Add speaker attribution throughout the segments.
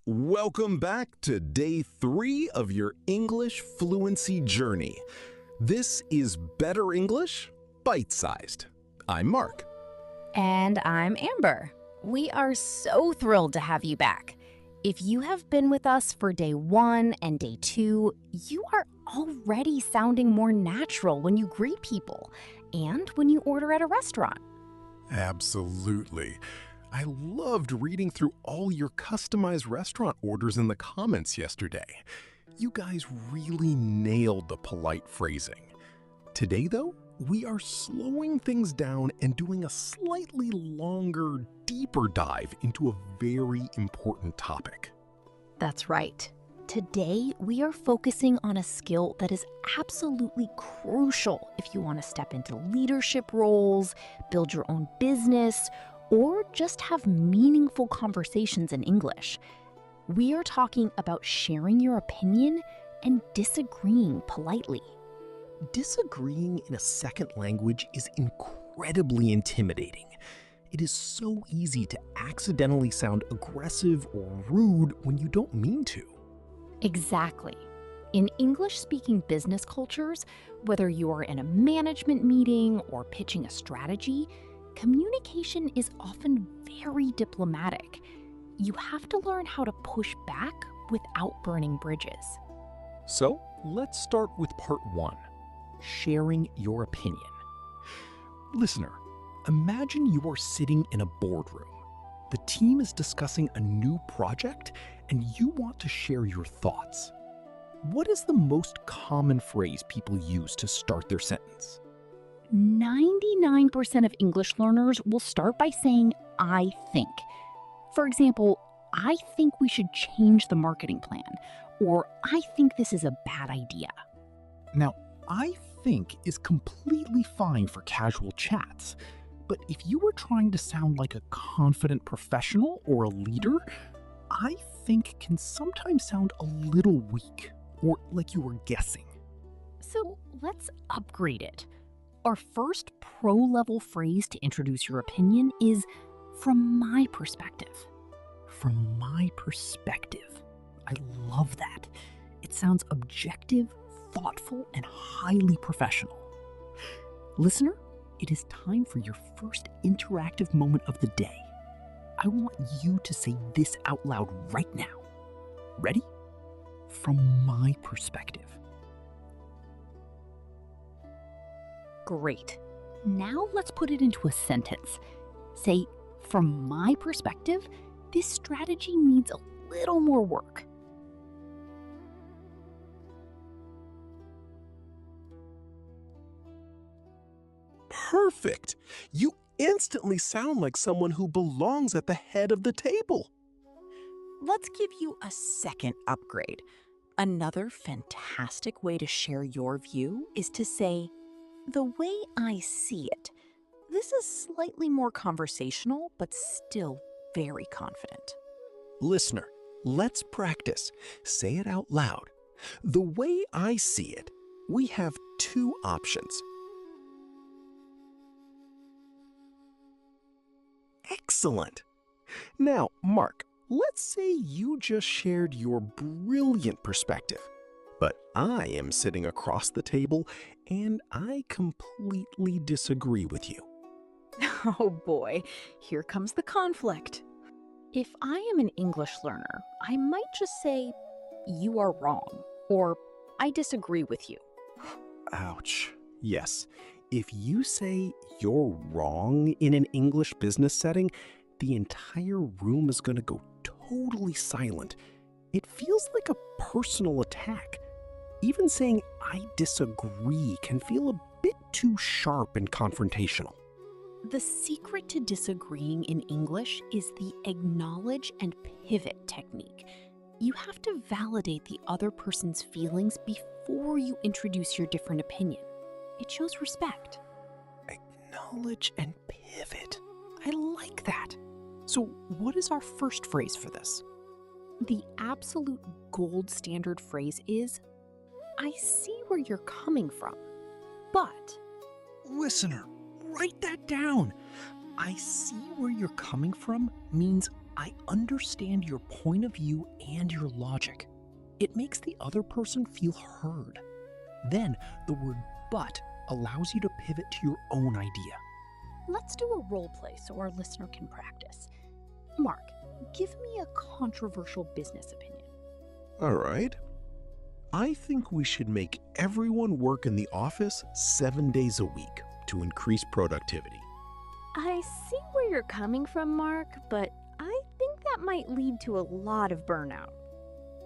Speaker 1: Welcome back to day 3 of your English fluency journey. This is Better English, Bite-Sized. I'm Mark.
Speaker 2: And I'm Amber. We are so thrilled to have you back. If you have been with us for day 1 and day 2, you are already sounding more natural when you greet people and when you order at a restaurant.
Speaker 1: Absolutely. I loved reading through all your customized restaurant orders in the comments yesterday. You guys really nailed the polite phrasing. Today, though, we are slowing things down and doing a slightly longer, deeper dive into a very important topic.
Speaker 2: That's right. Today, we are focusing on a skill that is absolutely crucial if you want to step into leadership roles, build your own business, or just have meaningful conversations in English. We are talking about sharing your opinion and disagreeing politely.
Speaker 1: Disagreeing in a second language is incredibly intimidating. It is so easy to accidentally sound aggressive or rude when you don't mean to.
Speaker 2: Exactly. In English-speaking business cultures, whether you are in a management meeting or pitching a strategy, communication is often very diplomatic. You have to learn how to push back without burning bridges.
Speaker 1: So, let's start with part 1, sharing your opinion. Listener, imagine you are sitting in a boardroom. The team is discussing a new project and you want to share your thoughts. What is the most common phrase people use to start their sentence?
Speaker 2: 99% of English learners will start by saying, I think. For example, I think we should change the marketing plan, or I think this is a bad idea.
Speaker 3: Now, I think is completely fine for casual chats, but if you were trying to sound like a confident professional or a leader, I think can sometimes sound a little weak or like you were guessing.
Speaker 2: So let's upgrade it. Our first pro-level phrase to introduce your opinion is, from my perspective.
Speaker 3: From my perspective. I love that. It sounds objective, thoughtful, and highly professional. Listener, it is time for your first interactive moment of the day. I want you to say this out loud right now. Ready? From my perspective.
Speaker 2: Great. Now let's put it into a sentence. Say, from my perspective, this strategy needs a little more work.
Speaker 1: Perfect! You instantly sound like someone who belongs at the head of the table.
Speaker 4: Let's give you a second upgrade. Another fantastic way to share your view is to say, the way I see it. This is slightly more conversational, but still very confident.
Speaker 1: Listener, let's practice. Say it out loud. The way I see it, we have 2 options. Excellent! Now, Mark, let's say you just shared your brilliant perspective, but I am sitting across the table and I completely disagree with you.
Speaker 4: Oh boy, here comes the conflict.
Speaker 2: If I am an English learner, I might just say, you are wrong, or I disagree with you.
Speaker 1: Ouch. Yes, if you say you're wrong in an English business setting, the entire room is going to go totally silent. It feels like a personal attack. Even saying I disagree can feel a bit too sharp and confrontational.
Speaker 2: The secret to disagreeing in English is the acknowledge and pivot technique. You have to validate the other person's feelings before you introduce your different opinion. It shows respect.
Speaker 3: Acknowledge and pivot. I like that. So what is our first phrase for this?
Speaker 2: The absolute gold standard phrase is, I see where you're coming from, but...
Speaker 3: Listener, write that down. I see where you're coming from means I understand your point of view and your logic. It makes the other person feel heard. Then the word but allows you to pivot to your own idea.
Speaker 2: Let's do a role play so our listener can practice. Mark, give me a controversial business opinion.
Speaker 1: All right. I think we should make everyone work in the office 7 days a week to increase productivity.
Speaker 2: I see where you're coming from, Mark, but I think that might lead to a lot of burnout.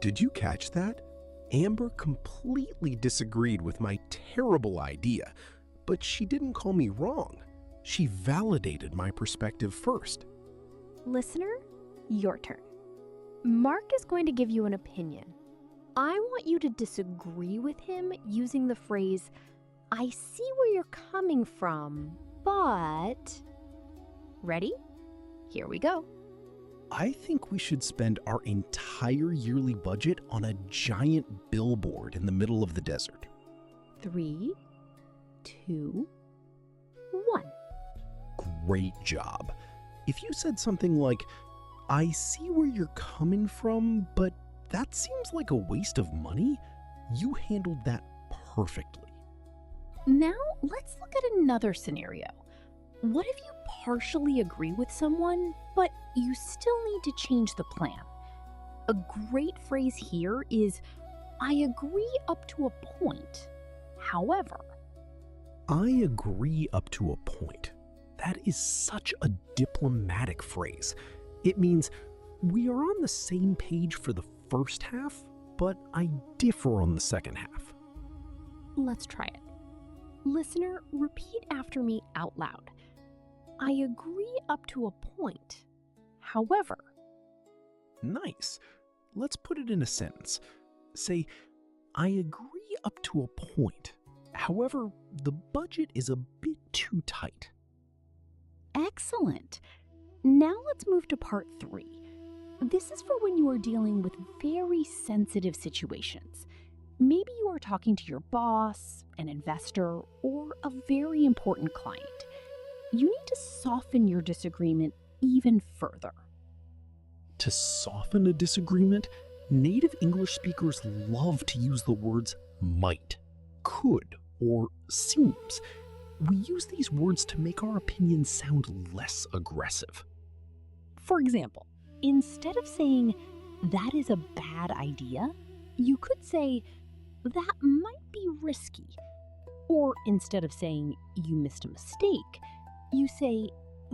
Speaker 1: Did you catch that? Amber completely disagreed with my terrible idea, but she didn't call me wrong. She validated my perspective first.
Speaker 2: Listener, your turn. Mark is going to give you an opinion. I want you to disagree with him using the phrase, I see where you're coming from, but... Ready? Here we go.
Speaker 1: I think we should spend our entire yearly budget on a giant billboard in the middle of the desert.
Speaker 2: 3, 2, 1.
Speaker 1: Great job. If you said something like, I see where you're coming from, but that seems like a waste of money, you handled that perfectly.
Speaker 2: Now, let's look at another scenario. What if you partially agree with someone, but you still need to change the plan? A great phrase here is, I agree up to a point. However,
Speaker 1: I agree up to a point. That is such a diplomatic phrase. It means we are on the same page for the first half, but I differ on the second half.
Speaker 2: let's try it. Listener, repeat after me out loud. I agree up to a point. However,
Speaker 1: Nice. Let's put it in a sentence. Say, I agree up to a point. However, the budget is a bit too tight.
Speaker 2: excellent. Now let's move to part 3. This is for when you are dealing with very sensitive situations. Maybe you are talking to your boss, an investor, or a very important client. You need to soften your disagreement even further.
Speaker 1: To soften a disagreement, native English speakers love to use the words might, could, or seems. We use these words to make our opinions sound less aggressive.
Speaker 2: For example, instead of saying, that is a bad idea, you could say, that might be risky. Or instead of saying, you missed a mistake, you say,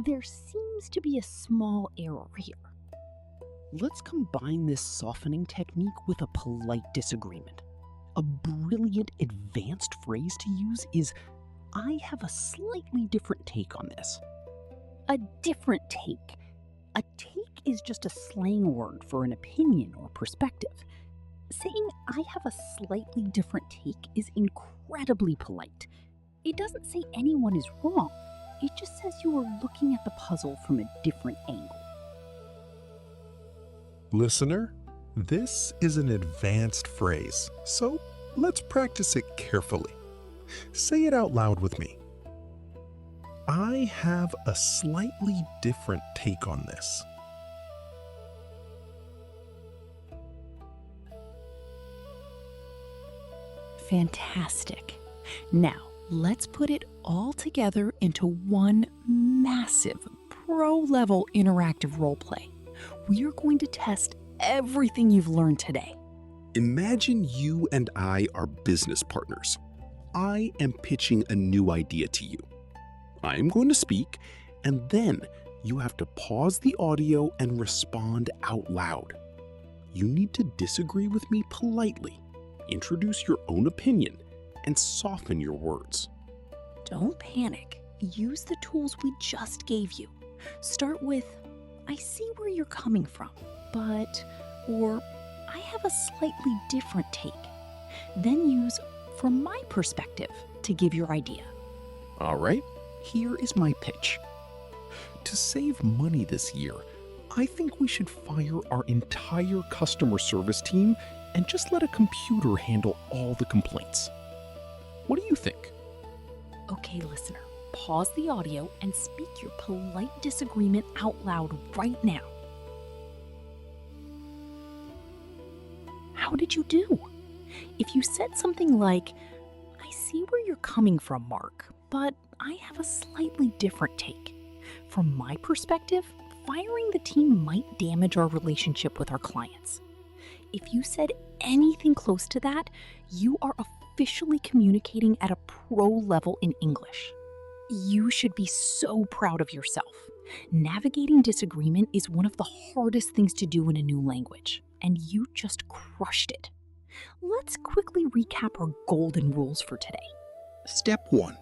Speaker 2: there seems to be a small error here.
Speaker 3: Let's combine this softening technique with a polite disagreement. A brilliant advanced phrase to use is, I have a slightly different take on this.
Speaker 2: A different take. A take is just a slang word for an opinion or perspective. Saying I have a slightly different take is incredibly polite. It doesn't say anyone is wrong. It just says you are looking at the puzzle from a different angle.
Speaker 1: Listener, this is an advanced phrase, so let's practice it carefully. Say it out loud with me. I have a slightly different take on this.
Speaker 4: Fantastic. Now, let's put it all together into one massive pro-level interactive role play. We are going to test everything you've learned today.
Speaker 1: Imagine you and I are business partners. I am pitching a new idea to you. I am going to speak, and then you have to pause the audio and respond out loud. You need to disagree with me politely, introduce your own opinion, and soften your words.
Speaker 4: Don't panic. Use the tools we just gave you. Start with, I see where you're coming from, but, or I have a slightly different take. Then use, from my perspective, to give your idea.
Speaker 1: All right,
Speaker 3: Here is my pitch.
Speaker 1: to save money this year, I think we should fire our entire customer service team and just let a computer handle all the complaints. What do you think?
Speaker 4: Okay, listener, pause the audio and speak your polite disagreement out loud right now.
Speaker 3: how did you do? If you said something like, I see where you're coming from, Mark, but I have a slightly different take. From my perspective, firing the team might damage our relationship with our clients. If you said anything close to that, you are officially communicating at a pro level in English. You should be so proud of yourself. Navigating disagreement is one of the hardest things to do in a new language, and you just crushed it. Let's quickly recap our golden rules for today.
Speaker 5: Step 1.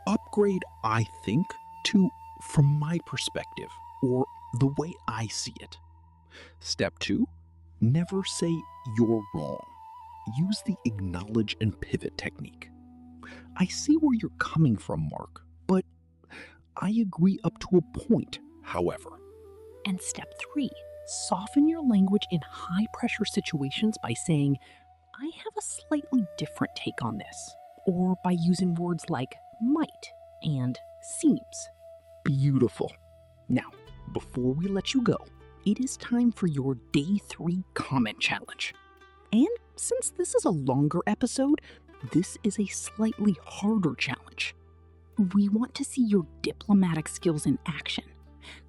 Speaker 5: Upgrade I think to from my perspective, or the way I see it. Step 2. Never say you're wrong. Use the acknowledge and pivot technique. I see where you're coming from, Mark, but I agree up to a point, however.
Speaker 3: And step 3, soften your language in high-pressure situations by saying, I have a slightly different take on this, or by using words like might and seems.
Speaker 5: Beautiful. Now, before we let you go, it is time for your Day 3 comment challenge. And since this is a longer episode, this is a slightly harder challenge.
Speaker 3: We want to see your diplomatic skills in action.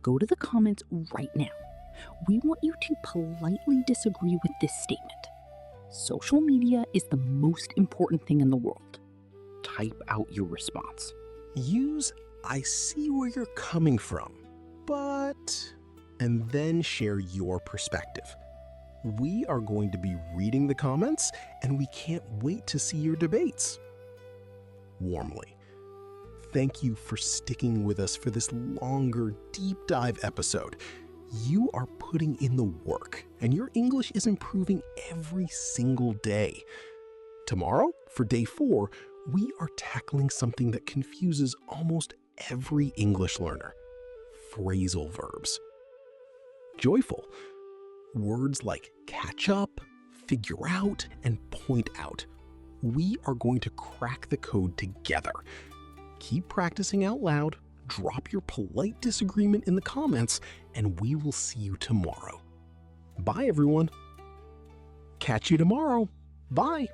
Speaker 3: Go to the comments right now. We want you to politely disagree with this statement. Social media is the most important thing in the world.
Speaker 5: Type out your response.
Speaker 1: Use I see where you're coming from, but... and then share your perspective. We are going to be reading the comments, and we can't wait to see your debates. Warmly, thank you for sticking with us for this longer, deep dive episode. You are putting in the work, and your English is improving every single day. Tomorrow, for Day 4, we are tackling something that confuses almost every English learner: phrasal verbs. Joyful. Words like catch up, figure out, and point out. We are going to crack the code together. Keep practicing out loud, drop your polite disagreement in the comments, and we will see you tomorrow. Bye, everyone. Catch you tomorrow. Bye.